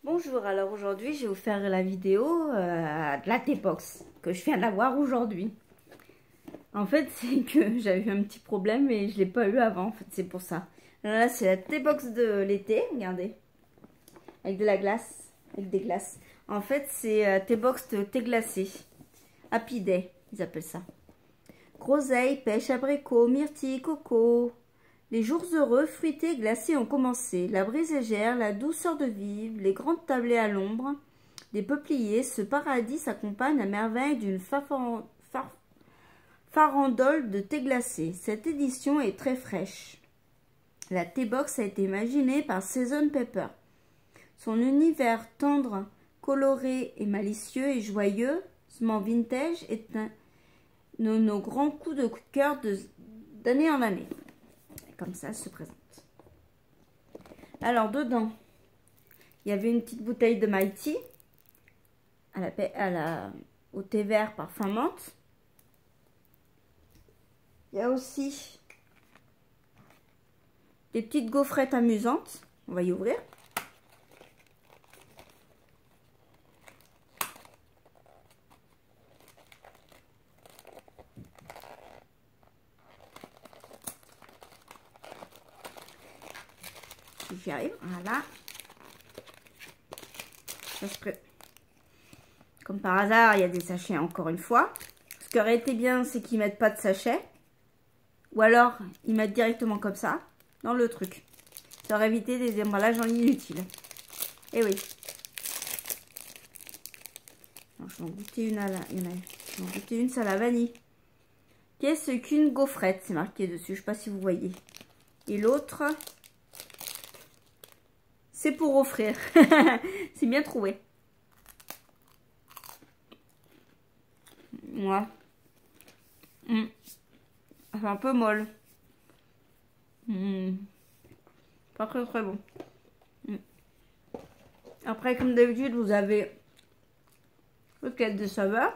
Bonjour, alors aujourd'hui je vais vous faire la vidéo de la T-Box que je viens d'avoir aujourd'hui. En fait c'est que j'avais eu un petit problème et je ne l'ai pas eu avant, en fait c'est pour ça. Alors là c'est la T-Box de l'été, regardez, avec de la glace, avec des glaces. En fait c'est T-Box de thé glacé, Happy Day ils appellent ça. Groseille, pêche, abricot, myrtille, coco. Les jours heureux, fruités, glacés ont commencé. La brise légère, la douceur de vivre, les grandes tablées à l'ombre, des peupliers, ce paradis s'accompagne à merveille d'une farandole de thé glacé. Cette édition est très fraîche. La T-Box a été imaginée par Season Pepper. Son univers tendre, coloré et malicieux et joyeusement vintage est un de nos grands coups de cœur d'année en année. Comme ça, elle se présente. Alors, dedans, il y avait une petite bouteille de Mighty au thé vert parfum menthe. Il y a aussi des petites gaufrettes amusantes. On va y ouvrir. Si j'y arrive, voilà. Comme par hasard, il y a des sachets encore une fois. Ce qui aurait été bien, c'est qu'ils mettent pas de sachet. Ou alors, ils mettent directement comme ça, dans le truc. Ça aurait évité des emballages en inutiles. Et oui. Alors, je vais en goûter une je vais en goûter une, c'est à la vanille. Qu'est-ce qu'une gaufrette? C'est marqué dessus, je sais pas si vous voyez. Et l'autre, c'est pour offrir. C'est bien trouvé. Ouais. C'est un peu molle. Pas très très bon. Après, comme d'habitude, vous avez le quête de saveur.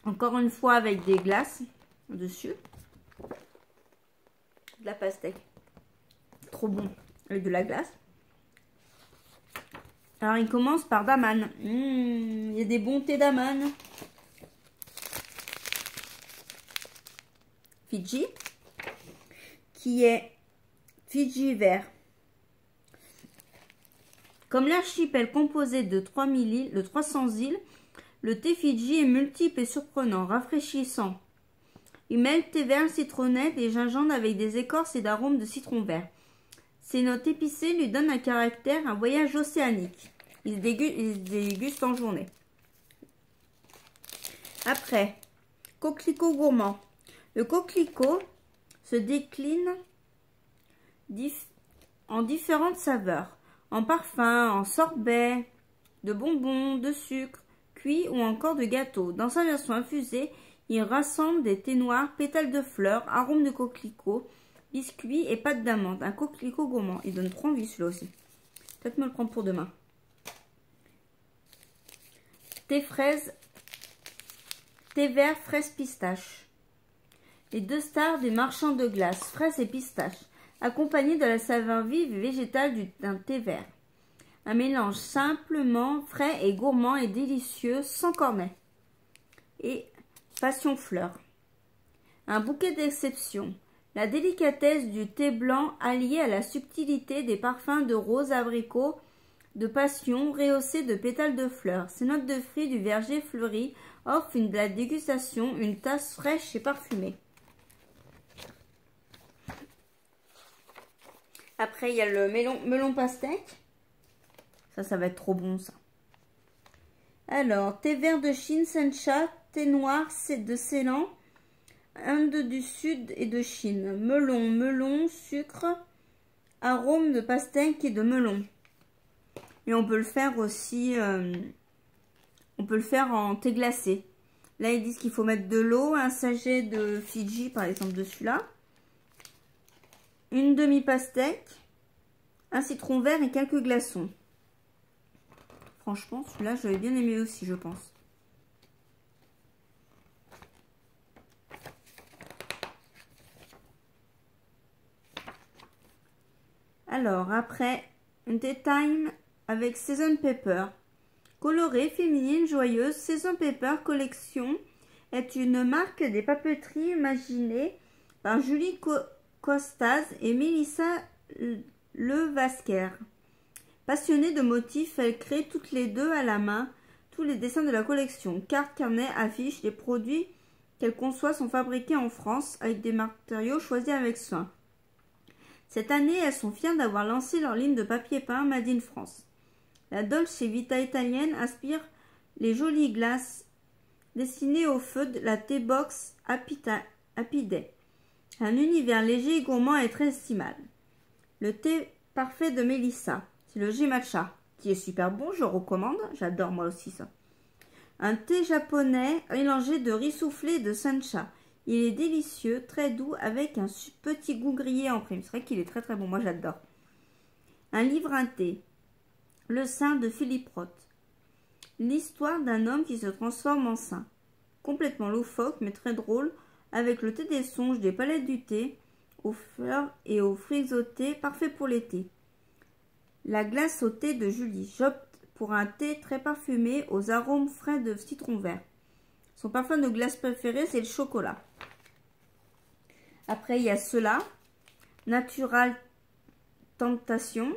Encore une fois avec des glaces dessus. De la pastèque. Trop bon. Avec de la glace. Alors, il commence par Daman. Il y a des bons thés Daman. Fidji. Qui est Fidji vert. Comme l'archipel composé de 300 îles, le thé Fidji est multiple et surprenant, rafraîchissant. Il mêle thé vert, citronnette et gingembre avec des écorces et d'arômes de citron vert. Ses notes épicées lui donnent un caractère, un voyage océanique. Il se déguste en journée. Après, coquelicot gourmand. Le coquelicot se décline en différentes saveurs. En parfum, en sorbet, de bonbons, de sucre, cuit ou encore de gâteau. Dans sa version infusée, il rassemble des thés noirs, pétales de fleurs, arômes de coquelicot, biscuits et pâte d'amande. Un coquelicot gourmand. Il donne trop envie celui-là aussi. Peut-être me le prendre pour demain. Thé fraise, thé vert, fraise pistache. Les deux stars des marchands de glace, fraises et pistache, accompagné de la saveur vive et végétale d'un thé vert. Un mélange simplement frais et gourmand et délicieux, sans cornet. Et passion fleur. Un bouquet d'exception. La délicatesse du thé blanc alliée à la subtilité des parfums de rose, abricot, de passion, rehaussés de pétales de fleurs. Ces notes de fruits du verger fleuri offrent de la dégustation, une tasse fraîche et parfumée. Après, il y a le melon pastèque. Ça va être trop bon, ça. Alors, thé vert de Chine, sencha, thé noir de Ceylan, Inde du Sud et de Chine. Melon, sucre, arôme de pastèque et de melon. Et on peut le faire aussi, on peut le faire en thé glacé. Là, ils disent qu'il faut mettre de l'eau, un sachet de Fidji, par exemple, de celui-là. Une demi-pastèque, un citron vert et quelques glaçons. Franchement, celui-là, j'avais bien aimé aussi, je pense. Alors, après, Tea Time avec Season Pepper. Colorée, féminine, joyeuse, Season Pepper Collection est une marque des papeteries imaginée par Julie Costas et Melissa Levasquer. Passionnées de motifs, elles créent toutes les deux à la main tous les dessins de la collection. Cartes, carnets, affiches, les produits qu'elles conçoivent sont fabriqués en France avec des matériaux choisis avec soin. Cette année, elles sont fières d'avoir lancé leur ligne de papier peint Made in France. La Dolce Vita italienne inspire les jolies glaces dessinées au feu de la Tea Box Happy Day. Un univers léger et gourmand est très estimable. Le thé parfait de Melissa, c'est le G Matcha, qui est super bon, je recommande, j'adore moi aussi ça. Un thé japonais mélangé de riz soufflé et de sencha. Il est délicieux, très doux, avec un petit goût grillé en prime. C'est vrai qu'il est très très bon, moi j'adore. Un livre, un thé. Le saint de Philippe Roth. L'histoire d'un homme qui se transforme en saint. Complètement loufoque, mais très drôle, avec le thé des songes, des palettes du thé, aux fleurs et aux fruits au thé, parfait pour l'été. La glace au thé de Julie. J'opte pour un thé très parfumé aux arômes frais de citron vert. Son parfum de glace préféré, c'est le chocolat. Après, il y a cela. Natural Tentation.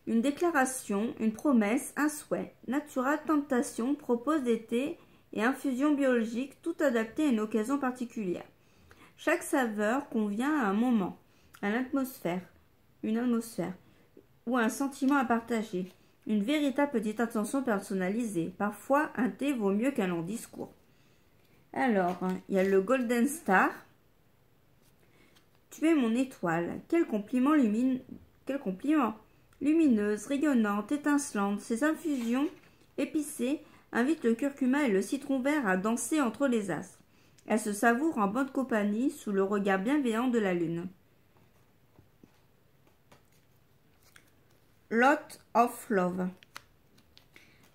Une déclaration, une promesse, un souhait. Natural Tentation propose des thés et infusions biologiques, tout adaptées à une occasion particulière. Chaque saveur convient à un moment, à l'atmosphère, une atmosphère, ou un sentiment à partager. Une véritable petite attention personnalisée. Parfois, un thé vaut mieux qu'un long discours. Alors, il y a le Golden Star. Tu es mon étoile. Quel compliment lumineuse, rayonnante, étincelante. Ces infusions épicées invitent le curcuma et le citron vert à danser entre les astres. Elles se savourent en bonne compagnie sous le regard bienveillant de la lune. Lot of Love.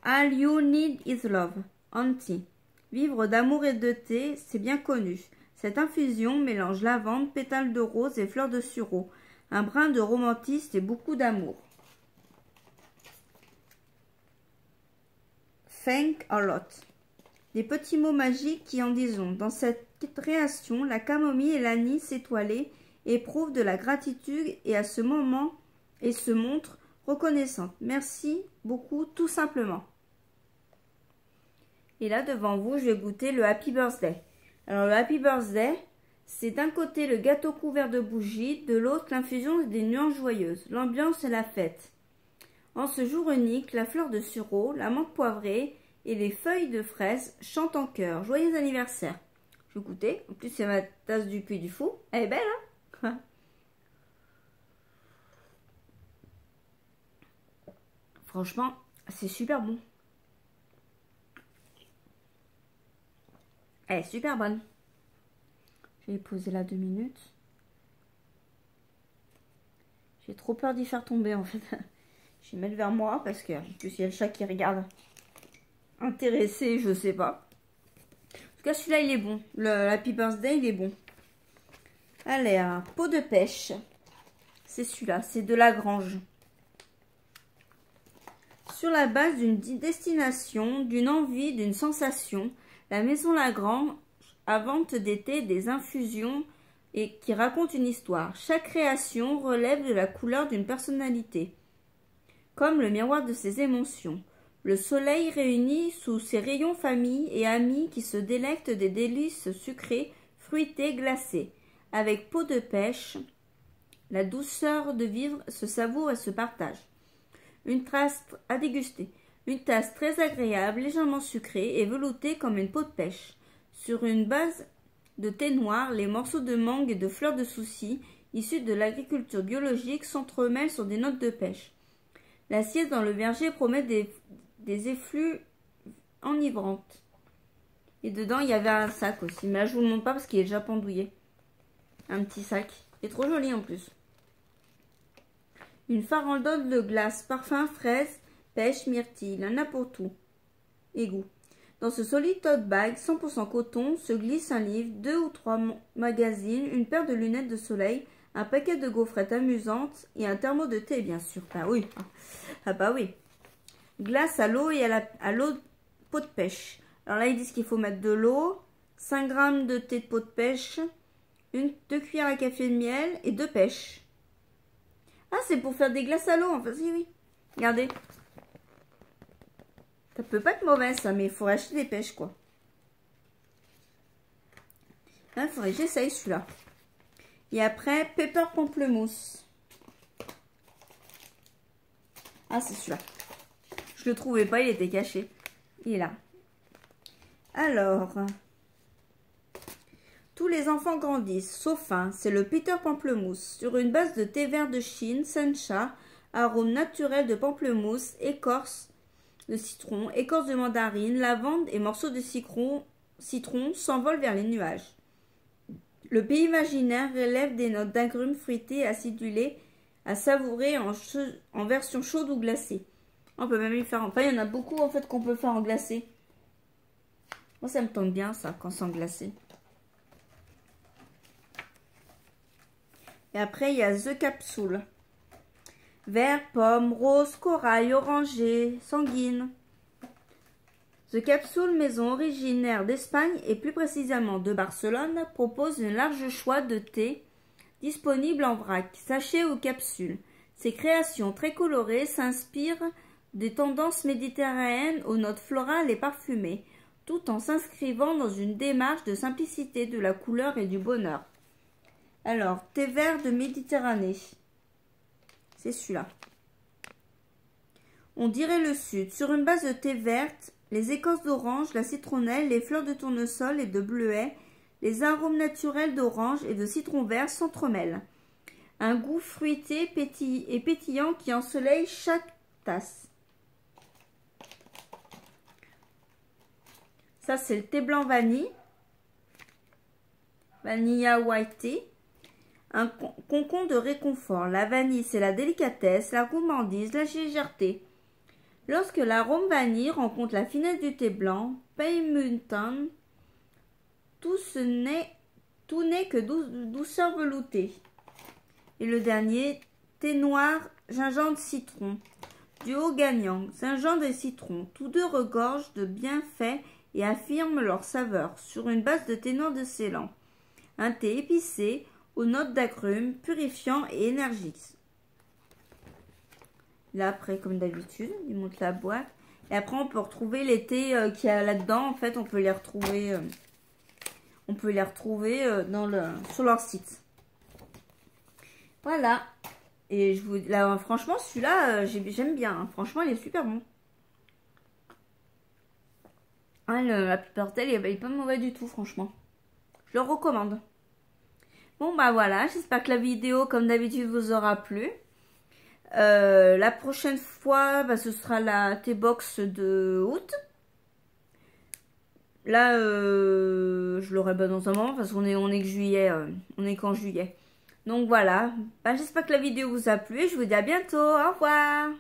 All you need is love. Auntie. Vivre d'amour et de thé, c'est bien connu. Cette infusion mélange lavande, pétales de rose et fleurs de sureau. Un brin de romantisme et beaucoup d'amour. Thank a lot. Des petits mots magiques qui en disent long. Dans cette création, la camomille et l'anis étoilé éprouvent de la gratitude et à ce moment et se montrent reconnaissante. Merci beaucoup, tout simplement. Et là, devant vous, je vais goûter le Happy Birthday. Alors, le Happy Birthday, c'est d'un côté le gâteau couvert de bougies, de l'autre l'infusion des nuances joyeuses. L'ambiance est la fête. En ce jour unique, la fleur de sureau, la menthe poivrée et les feuilles de fraise chantent en chœur. Joyeux anniversaire. Je vais goûter. En plus, c'est ma tasse du Puy du Fou. Elle est belle, hein? Franchement, c'est super bon. Elle est super bonne. Je vais poser là 2 minutes. J'ai trop peur d'y faire tomber en fait. Je vais mettre vers moi parce que en plus il y a le chat qui regarde. Intéressé, je sais pas. En tout cas, celui-là il est bon. Le Happy Birthday il est bon. Allez, un pot de pêche. C'est celui-là, c'est de Lagrange. Sur la base d'une destination, d'une envie, d'une sensation, la maison Lagrange invente des thés, des infusions et qui racontent une histoire. Chaque création relève de la couleur d'une personnalité, comme le miroir de ses émotions. Le soleil réunit sous ses rayons famille et amis qui se délectent des délices sucrées, fruitées, glacées. Avec peau de pêche, la douceur de vivre se savoure et se partage. Une tasse à déguster. Une tasse très agréable, légèrement sucrée et veloutée comme une peau de pêche. Sur une base de thé noir, les morceaux de mangue et de fleurs de souci, issus de l'agriculture biologique, s'entremêlent sur des notes de pêche. L'assiette dans le verger promet des effluves enivrantes. Et dedans, il y avait un sac aussi. Mais là, je vous le montre pas parce qu'il est déjà pendouillé. Un petit sac. Il est trop joli en plus. Une farandole de glace, parfum, fraise, pêche, myrtille. Il y en a pour tout. Et goût. Dans ce solide tote bag 100% coton se glisse un livre, 2 ou 3 magazines, une paire de lunettes de soleil, un paquet de gaufrettes amusantes et un thermo de thé, bien sûr. Bah oui. Ah bah oui. Glace à l'eau et à l'eau de pot de pêche. Alors là, ils disent qu'il faut mettre de l'eau, 5 g de thé de pot de pêche, 2 cuillères à café de miel et 2 pêches. Ah, c'est pour faire des glaces à l'eau. Enfin, si, oui. Regardez. Ça peut pas être mauvais, ça, mais il faudrait acheter des pêches, quoi. Là, il faudrait que j'essaye celui-là. Et après, pepper pamplemousse. Ah, c'est celui-là. Je le trouvais pas, il était caché. Il est là. Alors, tous les enfants grandissent, sauf un, c'est le Peter Pamplemousse, sur une base de thé vert de Chine, sencha, arôme naturel de pamplemousse, écorce de citron, écorce de mandarine, lavande et morceaux de citron s'envolent vers les nuages. Le pays imaginaire relève des notes d'agrumes fruités acidulés à savourer en version chaude ou glacée. On peut même y faire, enfin il y en a beaucoup en fait qu'on peut faire en glacé. Moi ça me tente bien ça quand c'est en glacé. Et après il y a The Capsule. Vert, pomme, rose, corail, orangé, sanguine. The Capsule, maison originaire d'Espagne et plus précisément de Barcelone, propose un large choix de thé disponible en vrac, sachet ou capsule. Ces créations très colorées s'inspirent des tendances méditerranéennes aux notes florales et parfumées, tout en s'inscrivant dans une démarche de simplicité, de la couleur et du bonheur. Alors, thé vert de Méditerranée. C'est celui-là. On dirait le sud. Sur une base de thé verte, les écorces d'orange, la citronnelle, les fleurs de tournesol et de bleuet, les arômes naturels d'orange et de citron vert s'entremêlent. Un goût fruité et pétillant qui ensoleille chaque tasse. Ça, c'est le thé blanc vanille. Vanilla white tea. Un concombre de réconfort. La vanille, c'est la délicatesse, la gourmandise, la légèreté. Lorsque l'arôme vanille rencontre la finesse du thé blanc, Paymunton, tout n'est que douceur veloutée. Et le dernier, thé noir, gingembre, citron. Duo gagnant, gingembre et citron. Tous deux regorgent de bienfaits et affirment leur saveur sur une base de thé noir de Ceylan. Un thé épicé, aux notes d'agrumes, purifiant et énergique. Là, après, comme d'habitude, il montre la boîte. Et après, on peut retrouver les thés qu'il y a là-dedans. En fait, on peut les retrouver, sur leur site. Voilà. Et là, franchement, celui-là, j'aime bien. Hein. Franchement, il est super bon. Ah, la Peppertel, il est pas mauvais du tout, franchement. Je le recommande. Bon, bah voilà. J'espère que la vidéo, comme d'habitude, vous aura plu. La prochaine fois, bah, ce sera la T-Box de août. Là, je l'aurai dans un moment parce qu'on est que juillet. On est qu'en juillet. Donc voilà. Bah, j'espère que la vidéo vous a plu et je vous dis à bientôt. Au revoir.